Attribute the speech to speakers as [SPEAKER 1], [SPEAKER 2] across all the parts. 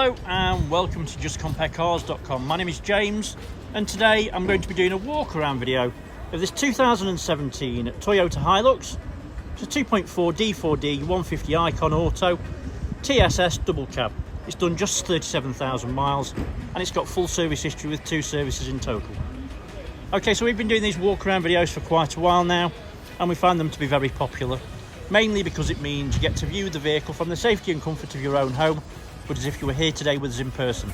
[SPEAKER 1] Hello and welcome to justcomparecars.com. My name is James and today I'm going to be doing a walk around video of this 2017 Toyota Hilux. It's a 2.4 D-4D 150 Icon Auto TSS double cab. It's done just 37,000 miles and it's got full service history with 2 services in total. Okay, so we've been doing these walk around videos for quite a while now and we find them to be very popular, mainly because it means you get to view the vehicle from the safety and comfort of your own home, but as if you were here today with us in person.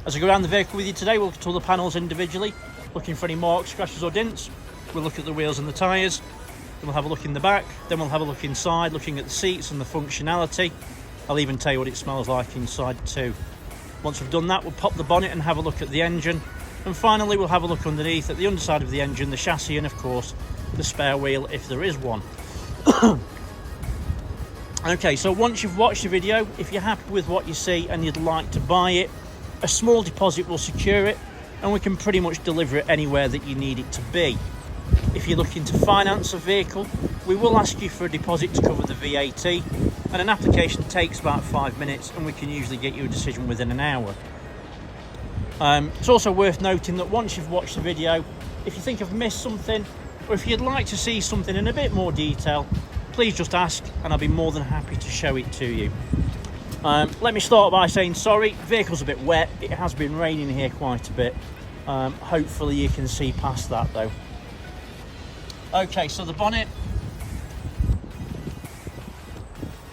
[SPEAKER 1] As I go around the vehicle with you today, we'll look at all the panels individually, looking for any marks, scratches or dents. We'll look at the wheels and the tyres, then we'll have a look in the back, then we'll have a look inside, looking at the seats and the functionality. I'll even tell you what it smells like inside too. Once we've done that, we'll pop the bonnet and have a look at the engine, and finally we'll have a look underneath at the underside of the engine, the chassis, and of course the spare wheel if there is one. Okay, so once you've watched the video, if you're happy with what you see and you'd like to buy it, a small deposit will secure it and we can pretty much deliver it anywhere that you need it to be. If you're looking to finance a vehicle, we will ask you for a deposit to cover the VAT, and an application takes about 5 minutes and we can usually get you a decision within an hour. It's also worth noting that once you've watched the video, if you think I've missed something or if you'd like to see something in a bit more detail, please just ask and I'll be more than happy to show it to you. Let me start by saying sorry, the vehicle's a bit wet, it has been raining here quite a bit. Hopefully you can see past that though. Okay, so the bonnet,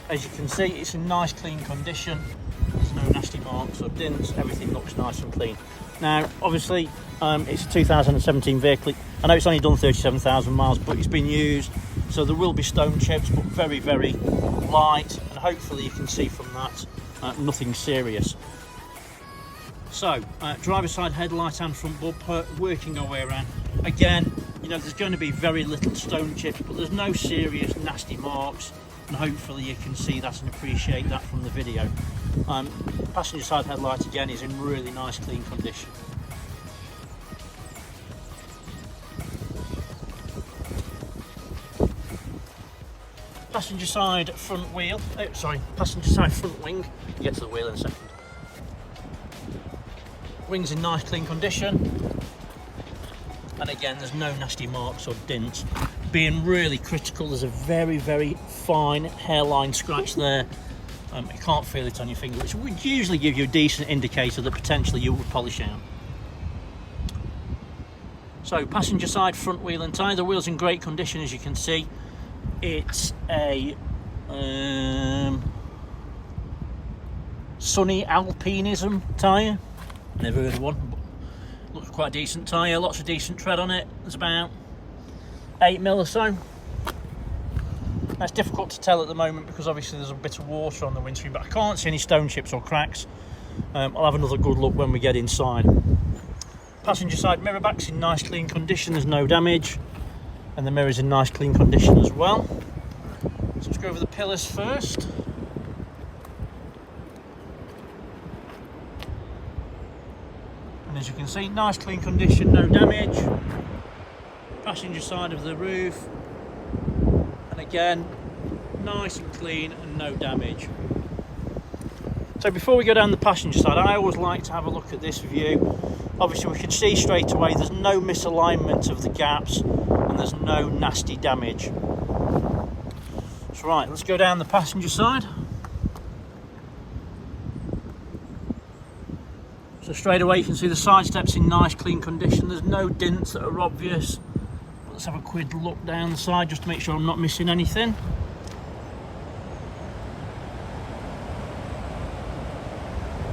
[SPEAKER 1] as you can see, it's in nice clean condition. There's no nasty marks or dents, everything looks nice and clean. Now obviously it's a 2017 vehicle. I know it's only done 37,000 miles, but it's been used, so there will be stone chips, but very, very light, and hopefully you can see from that nothing serious. So, driver's side headlight and front bumper, working our way around. Again, you know, there's going to be very little stone chips, but there's no serious nasty marks, and hopefully you can see that and appreciate that from the video. Passenger side headlight again is in really nice clean condition. Passenger side front wheel, passenger side front wing. We'll get to the wheel in a second. Wings in nice clean condition, and again there's no nasty marks or dents. Being really critical, there's a very, very fine hairline scratch there. You can't feel it on your finger, which would usually give you a decent indicator that potentially you would polish out. So passenger side front wheel and tyre, the wheel's in great condition as you can see. It's a Sunny Alpinism tyre. Never heard of one, but looks quite a decent tyre. Lots of decent tread on it. There's about 8mm or so. That's difficult to tell at the moment because obviously there's a bit of water on the windscreen, but I can't see any stone chips or cracks. I'll have another good look when we get inside. Passenger side mirror back's in nice clean condition. There's no damage. And the mirror's in nice clean condition as well. So let's go over the pillars first. And as you can see, nice clean condition, no damage. Passenger side of the roof. And again, nice and clean and no damage. So before we go down the passenger side, I always like to have a look at this view. Obviously we can see straight away there's no misalignment of the gaps and there's no nasty damage. So right, let's go down the passenger side. So straight away you can see the side steps in nice clean condition. There's no dents that are obvious. Let's have a quick look down the side just to make sure I'm not missing anything.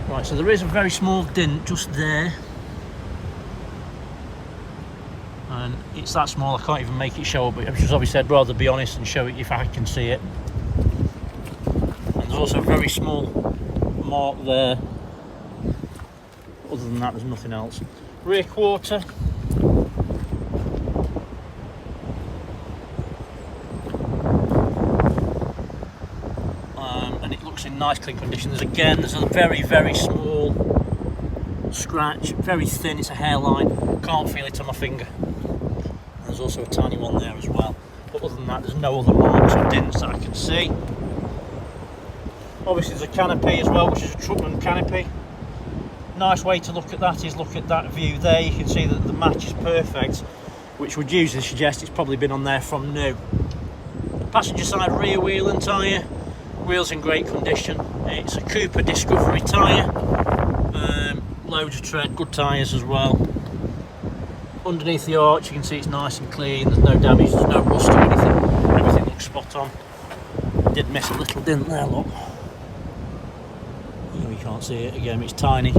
[SPEAKER 1] Right, so there is a very small dent just there. And it's that small I can't even make it show up, but as obviously I'd rather be honest and show it if I can see it. And there's also a very small mark there. Other than that there's nothing else. Rear quarter. And it looks in nice clean condition. There's a very, very small scratch, very thin, it's a hairline, can't feel it on my finger. There's also a tiny one there as well, but other than that there's no other marks or dents that I can see. Obviously there's a canopy as well, which is a truckman canopy. Nice way to look at that is look at that view there. You can see that the match is perfect, which would usually suggest it's probably been on there from new. Passenger side rear wheel and tyre, wheels in great condition. It's a Cooper Discovery tyre, loads of tread, good tyres as well. Underneath the arch you can see it's nice and clean, there's no damage, there's no rust or anything, everything looks spot on. Did miss a little dent there, look. You can't see it again, it's tiny.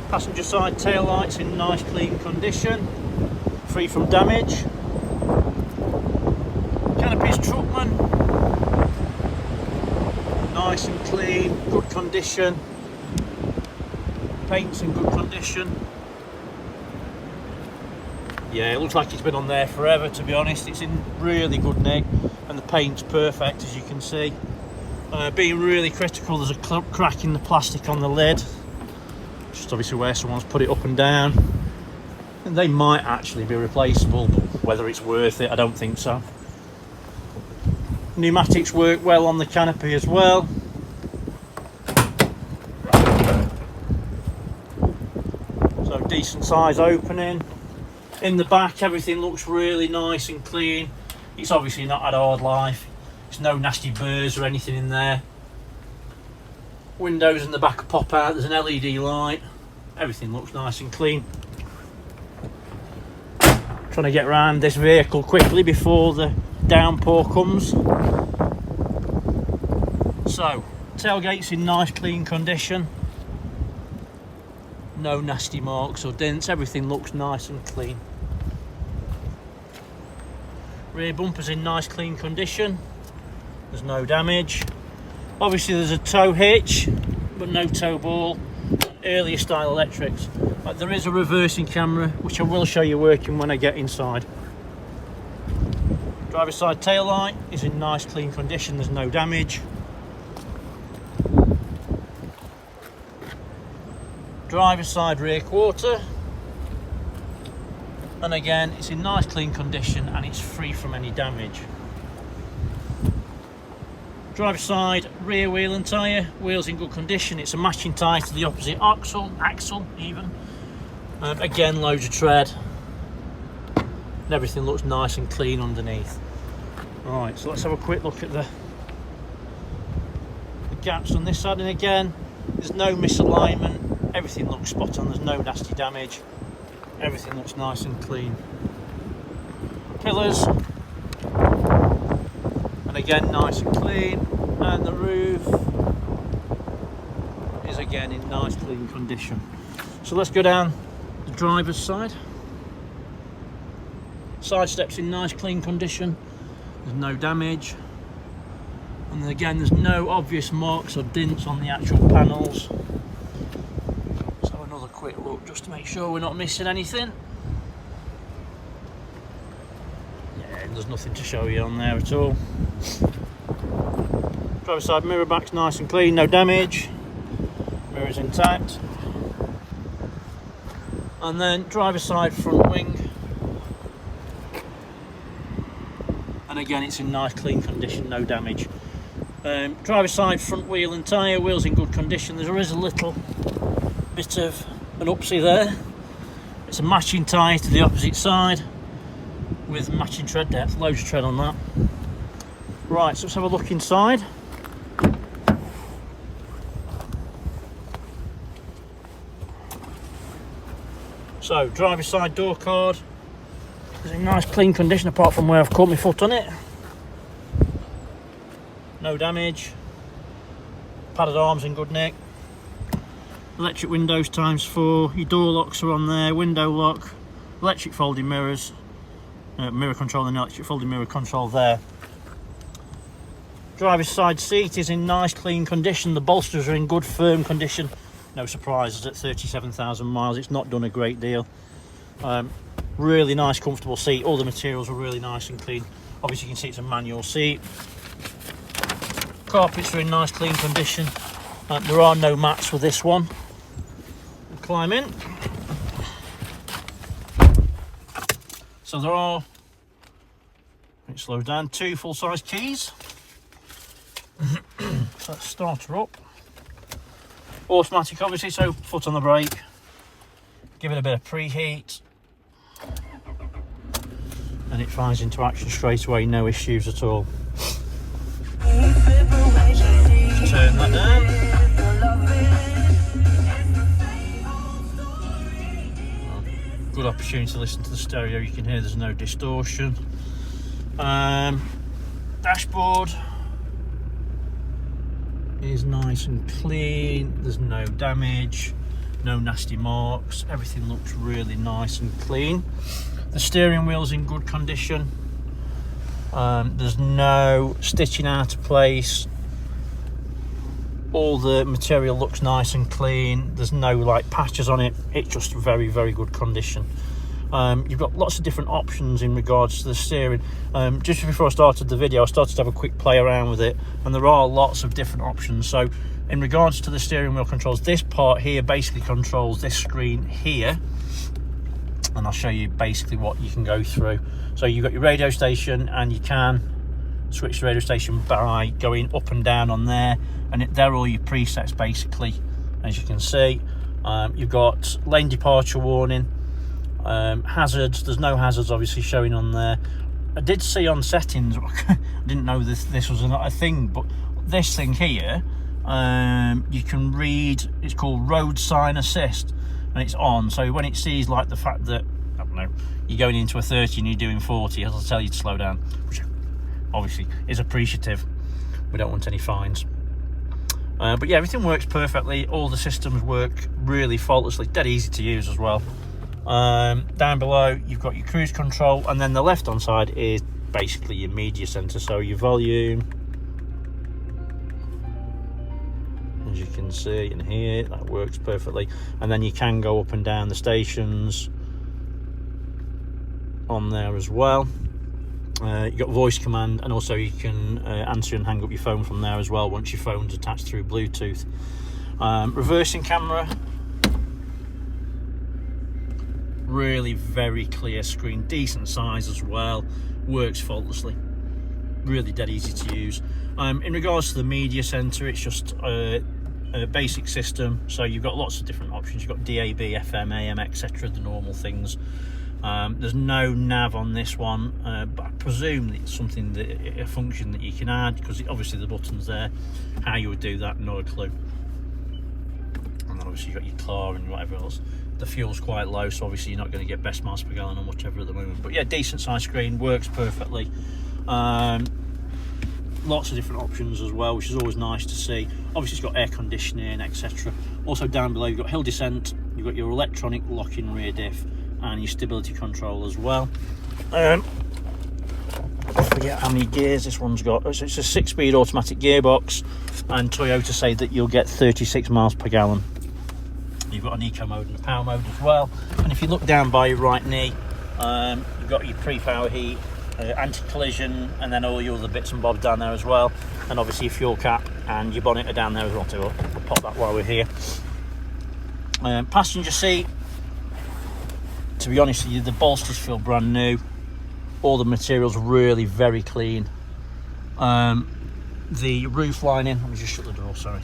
[SPEAKER 1] Passenger side tail lights in nice clean condition, free from damage. Canopy's truckman, nice and clean, good condition. Paint's in good condition. Yeah, it looks like it's been on there forever, to be honest. It's in really good nick and the paint's perfect, as you can see. Being really critical, there's a crack in the plastic on the lid, just obviously where someone's put it up and down, and they might actually be replaceable, but whether it's worth it, I don't think so. Pneumatics work well on the canopy as well. So decent size opening. In the back everything looks really nice and clean. It's obviously not had a hard life. There's no nasty burrs or anything in there. Windows in the back pop out, there's an LED light. Everything looks nice and clean. Trying to get around this vehicle quickly before the downpour comes. So, tailgate's in nice clean condition. No nasty marks or dents, everything looks nice and clean. Rear bumper's in nice clean condition. There's no damage. Obviously there's a tow hitch, but no tow ball. Earlier style electrics. But there is a reversing camera, which I will show you working when I get inside. Driver's side tail light is in nice clean condition, there's no damage. Driver's side rear quarter, and again it's in nice clean condition and it's free from any damage. Driver's side rear wheel and tyre, wheels in good condition. It's a matching tyre to the opposite axle even. Again, loads of tread and everything looks nice and clean underneath. Right, so let's have a quick look at the gaps on this side, and again there's no misalignment. Everything looks spot on, there's no nasty damage. Everything looks nice and clean. Pillars, and again nice and clean. And the roof is again in nice clean condition. So let's go down the driver's side. Side steps in nice clean condition. There's no damage. And then again there's no obvious marks or dents on the actual panels. Quick look just to make sure we're not missing anything. Yeah, and there's nothing to show you on there at all. Driver's side mirror back's nice and clean, no damage. Mirror's intact. And then driver's side front wing. And again it's in nice clean condition, no damage. Driver's side front wheel and tyre, wheels in good condition. There is a little bit of an upsie there. It's a matching tyre to the opposite side with matching tread depth, loads of tread on that. Right, so let's have a look inside. So, driver's side door card is in nice clean condition apart from where I've caught my foot on it. No damage. Padded arms in good nick. Electric windows ×4, your door locks are on there, window lock, electric folding mirrors, mirror control and electric folding mirror control there. Driver's side seat is in nice clean condition, the bolsters are in good firm condition. No surprises at 37,000 miles, it's not done a great deal. Really nice comfortable seat, all the materials are really nice and clean. Obviously you can see it's a manual seat. Carpets are in nice clean condition. There are no mats for this one. We'll climb in. So there are, it slows down, 2 full-size keys. So let's start her up. Automatic obviously, so foot on the brake, give it a bit of preheat, and it fires into action straight away, no issues at all. Just turn that down. Good opportunity to listen to the stereo. You can hear there's no distortion. Dashboard is nice and clean. There's no damage, no nasty marks. Everything looks really nice and clean. The steering wheel's in good condition. There's no stitching out of place. All the material looks nice and clean. There's no like patches on it. It's just very, very good condition. You've got lots of different options in regards to the steering. Just before I started the video, I started to have a quick play around with it, and there are lots of different options. So in regards to the steering wheel controls, this part here basically controls this screen here, and I'll show you basically what you can go through. So you've got your radio station, and you can switch the radio station by going up and down on there, and they're all your presets basically, as you can see. You've got lane departure warning, hazards. There's no hazards obviously showing on there. I did see on settings, I didn't know this was a thing, but this thing here, you can read, it's called road sign assist, and it's on. So when it sees like the fact that, I don't know, you're going into a 30 and you're doing 40, it'll tell you to slow down, which obviously is appreciative. We don't want any fines. But yeah, everything works perfectly. All the systems work really faultlessly, dead easy to use as well. Down below you've got your cruise control, and then the left hand side is basically your media center, so your volume, as you can see and hear, that works perfectly. And then you can go up and down the stations on there as well. You've got voice command, and also you can answer and hang up your phone from there as well once your phone's attached through Bluetooth. Reversing camera, really very clear screen, decent size as well, works faultlessly, really dead easy to use. In regards to the media center, it's just a basic system, so you've got lots of different options. You've got DAB, FM, AM, etc., the normal things. There's no nav on this one, but I presume that it's something that a function that you can add, because obviously the button's there. How you would do that, not a clue. And then obviously you've got your car and whatever else. The fuel's quite low, so obviously you're not going to get best miles per gallon or whatever at the moment. But yeah, decent size screen, works perfectly. Lots of different options as well, which is always nice to see. Obviously it's got air conditioning, etc. Also down below you've got hill descent, you've got your electronic lock-in rear diff, and your stability control as well. I forget how many gears this one's got. It's a 6-speed automatic gearbox, and Toyota say that you'll get 36 miles per gallon. You've got an eco mode and a power mode as well. And if you look down by your right knee, you've got your pre-power heat, anti-collision, and then all your other bits and bobs down there as well. And obviously your fuel cap and your bonnet are down there as well too. I'll pop that while we're here. Passenger seat, to be honest with you, the bolsters feel brand new. All the material's really very clean. The roof lining, let me just shut the door, sorry.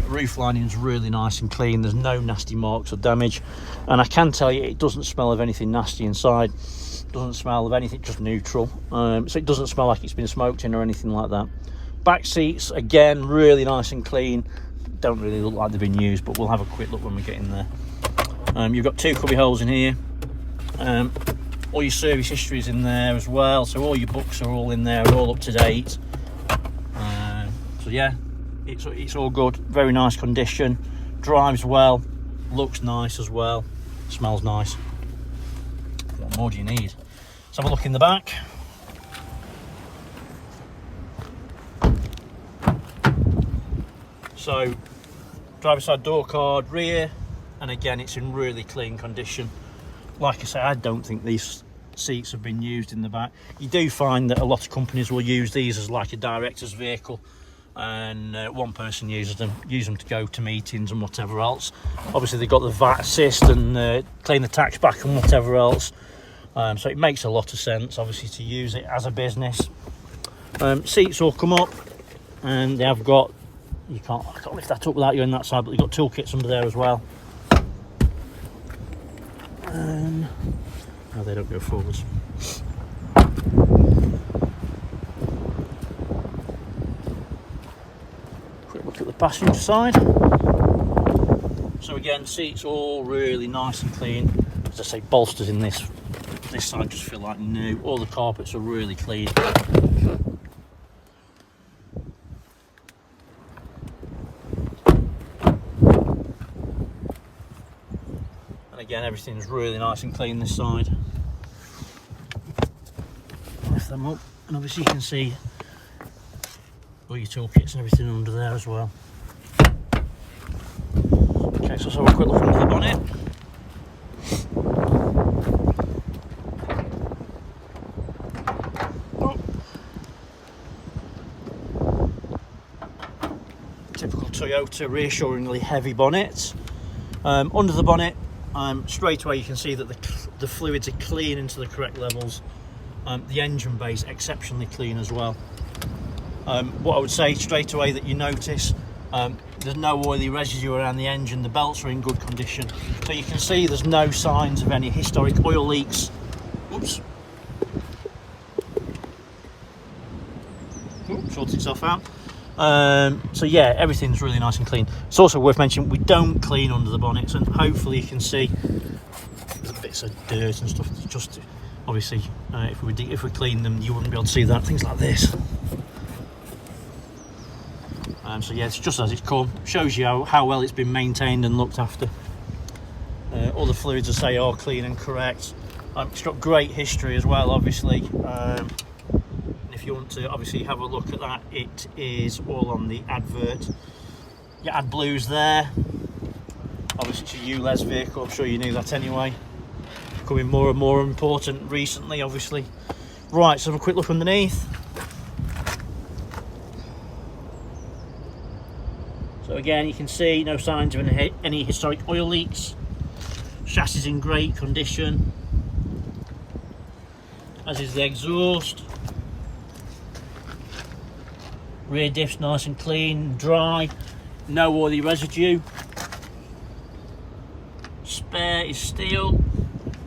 [SPEAKER 1] Roof lining's really nice and clean. There's no nasty marks or damage, and I can tell you it doesn't smell of anything nasty inside. Doesn't smell of anything, just neutral. So it doesn't smell like it's been smoked in or anything like that. Back seats, again, really nice and clean. Don't really look like they've been used, but we'll have a quick look when we get in there. You've got 2 cubby holes in here. All your service history is in there as well, so all your books are all in there, all up to date. So yeah, it's all good, very nice condition, drives well, looks nice as well, smells nice. What more do you need? Let's have a look in the back. So driver's side door card, rear, and again it's in really clean condition. Like I say, I don't think these seats have been used in the back. You do find that a lot of companies will use these as like a director's vehicle, and one person uses them to go to meetings and whatever else. Obviously they've got the VAT assist and claim the tax back and whatever else, so it makes a lot of sense obviously to use it as a business. Seats all come up, and they have got I can't lift that up without you on that side, but you've got toolkits under there as well. No, they don't go forwards. Quick look at the passenger side. So again, seats all really nice and clean. As I say, bolsters in this side just feel like new. All the carpets are really clean. And again, everything's really nice and clean this side. Lift them up, and obviously you can see all your toolkits and everything under there as well. Okay, so let's have a quick look under the bonnet. Typical Toyota, reassuringly heavy bonnet. Under the bonnet, straight away you can see that the fluids are clean into the correct levels. The engine bay is exceptionally clean as well. What I would say straight away that you notice, there's no oily residue around the engine. The belts are in good condition, so you can see there's no signs of any historic oil leaks. Oops. Sorts itself out. So yeah, everything's really nice and clean. It's also worth mentioning we don't clean under the bonnets, and hopefully you can see there's bits of dirt and stuff. Just obviously, if we clean them, you wouldn't be able to see that. Things like this. So yeah, it's just as it's come. Shows you how well it's been maintained and looked after. All the fluids, I say, are clean and correct. It's got great history as well, obviously. If you want to obviously have a look at that, it is all on the advert. Your AdBlue's there. Obviously it's a ULEZ vehicle, I'm sure you knew that anyway. Becoming more and more important recently, obviously. Right, so have a quick look underneath. So again, you can see no signs of any historic oil leaks. Chassis is in great condition, as is the exhaust. Rear diff's nice and clean, dry, no oily residue. Spare is steel,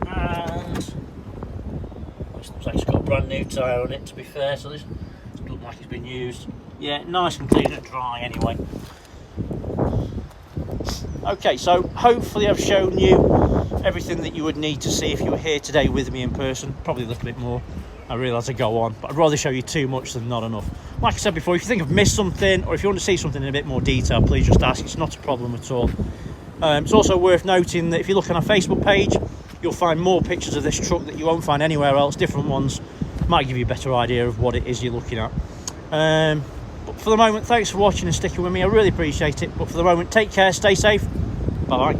[SPEAKER 1] and this looks like it's got a brand new tyre on it, to be fair, so this doesn't look like it's been used. Yeah, nice and clean and dry anyway. Okay, so hopefully I've shown you everything that you would need to see if you were here today with me in person. Probably a little bit more, I realise I go on, but I'd rather show you too much than not enough. Like I said before, if you think I've missed something, or if you want to see something in a bit more detail, please just ask. It's not a problem at all. It's also worth noting that if you look on our Facebook page, you'll find more pictures of this truck that you won't find anywhere else. Different ones might give you a better idea of what it is you're looking at. But for the moment, thanks for watching and sticking with me. I really appreciate it. But for the moment, take care, stay safe. Bye-bye.